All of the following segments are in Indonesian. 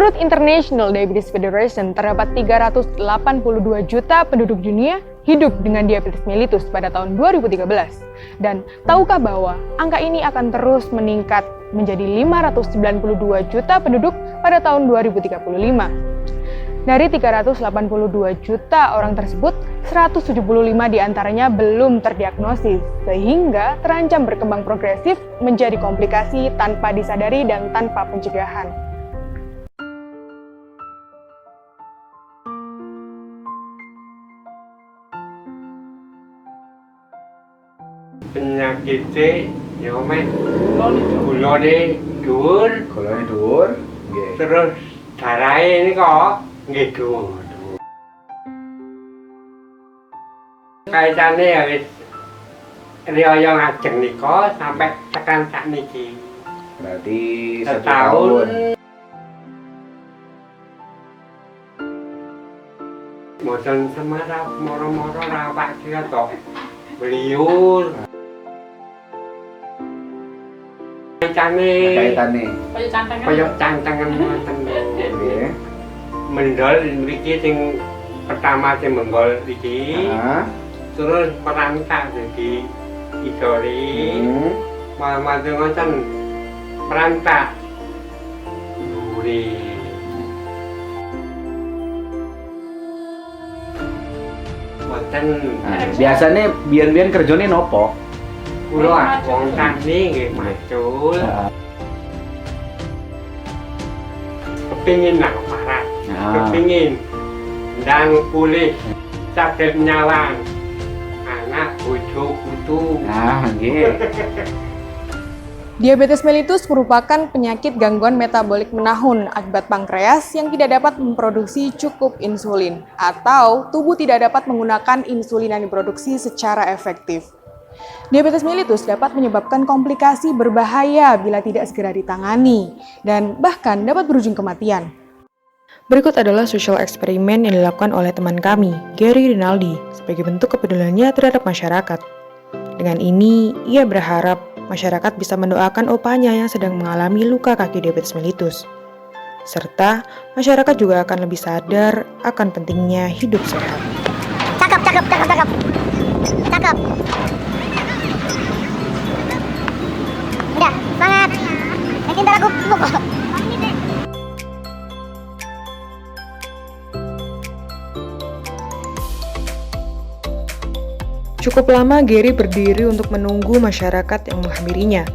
Menurut International Diabetes Federation, terdapat 382 juta penduduk dunia hidup dengan diabetes mellitus pada tahun 2013. Dan tahukah bahwa angka ini akan terus meningkat menjadi 592 juta penduduk pada tahun 2035. Dari 382 juta orang tersebut, 175 diantaranya belum terdiagnosis, sehingga terancam berkembang progresif menjadi komplikasi tanpa disadari dan tanpa pencegahan. Penyakitnya ya men gulane dhuwur nggih. terus darahnya ini kok nggih dhuwur. Kaitane ya wis riyo ngajeng nika sampai tekan sakniki. Berarti 1 Setahun. tahun. Mboten semarap moro-moro rapak kira toh beliur. Kaitane. Koyok cantengan ngoten lho. Nggih. Mendol mriki sing pertama sing menggol iki. Heeh. Terus perangkat jadi idori. Madu ngoten perangkat. Duri. Boten Biasane biyen-biyen kerjane nopo? kula wong tani nggih macul. Kepingin nang parat. Kepingin ndang pulih saged nyawang anak bojo putu. Nggih. Diabetes mellitus merupakan penyakit gangguan metabolik menahun akibat pankreas yang tidak dapat memproduksi cukup insulin atau tubuh tidak dapat menggunakan insulin yang diproduksi secara efektif. Diabetes mellitus dapat menyebabkan komplikasi berbahaya bila tidak segera ditangani dan bahkan dapat berujung kematian. Berikut adalah social eksperimen yang dilakukan oleh teman kami, Gary Rinaldi, sebagai bentuk kepeduliannya terhadap masyarakat. Dengan ini, ia berharap masyarakat bisa mendoakan opanya yang sedang mengalami luka kaki diabetes mellitus. Serta, masyarakat juga akan lebih sadar akan pentingnya hidup sehat. Cakep. Udah, semangat. Nanti ntar aku pukul. Cukup lama Gary berdiri untuk menunggu masyarakat yang menghampirinya.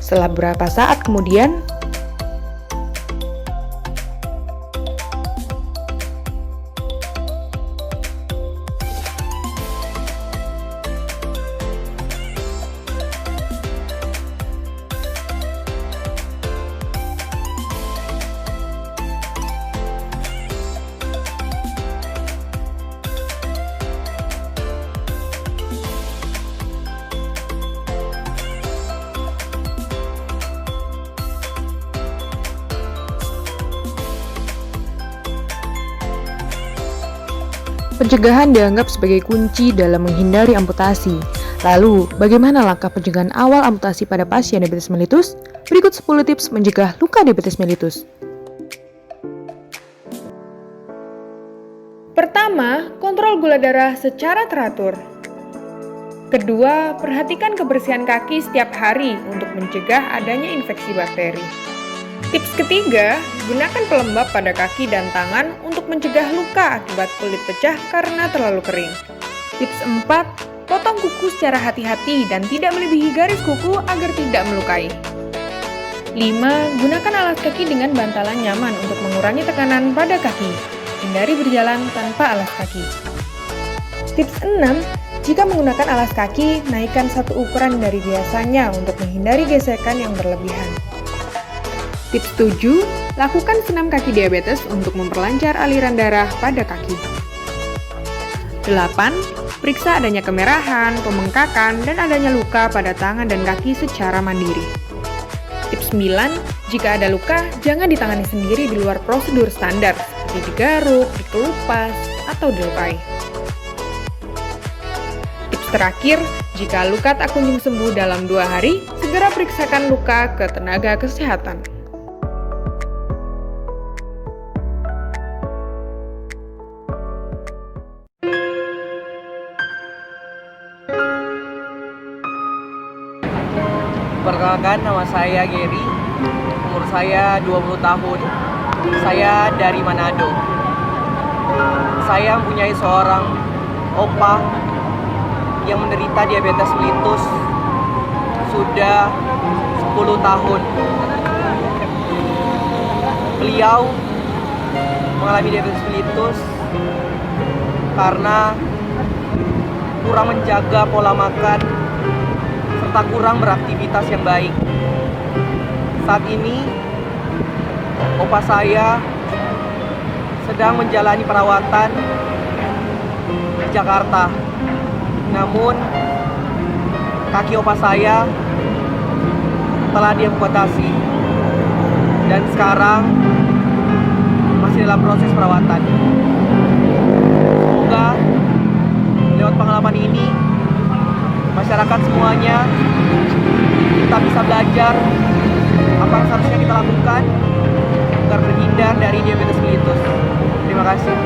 Setelah beberapa saat kemudian, pencegahan dianggap sebagai kunci dalam menghindari amputasi. Lalu, bagaimana langkah pencegahan awal amputasi pada pasien diabetes mellitus? Berikut 10 tips mencegah luka diabetes mellitus. Pertama, kontrol gula darah secara teratur. Kedua, perhatikan kebersihan kaki setiap hari untuk mencegah adanya infeksi bakteri. Tips ketiga, gunakan pelembab pada kaki dan tangan untuk mencegah luka akibat kulit pecah karena terlalu kering. Tips 4, potong kuku secara hati-hati dan tidak melebihi garis kuku agar tidak melukai. 5, gunakan alas kaki dengan bantalan nyaman untuk mengurangi tekanan pada kaki. Hindari berjalan tanpa alas kaki. Tips 6, jika menggunakan alas kaki, naikkan satu ukuran dari biasanya untuk menghindari gesekan yang berlebihan. Tips 7, lakukan senam kaki diabetes untuk memperlancar aliran darah pada kaki. 8, periksa adanya kemerahan, pembengkakan, dan adanya luka pada tangan dan kaki secara mandiri. Tips 9, jika ada luka, jangan ditangani sendiri di luar prosedur standar, seperti digaruk, dikelupas, atau dilukai. Tips terakhir, jika luka tak kunjung sembuh dalam 2 hari, segera periksakan luka ke tenaga kesehatan. Perkenalkan, nama saya Gary. Umur saya 20 tahun. Saya dari Manado. Saya mempunyai seorang opa yang menderita diabetes mellitus sudah 10 tahun. Beliau mengalami diabetes mellitus karena kurang menjaga pola makan serta kurang beraktivitas yang baik. Saat ini, opa saya sedang menjalani perawatan di Jakarta. Namun, kaki opa saya telah diamputasi dan sekarang masih dalam proses perawatan. Semoga lewat pengalaman ini, masyarakat semuanya kita bisa belajar apa yang seharusnya kita lakukan agar terhindar dari diabetes mellitus. Terima kasih.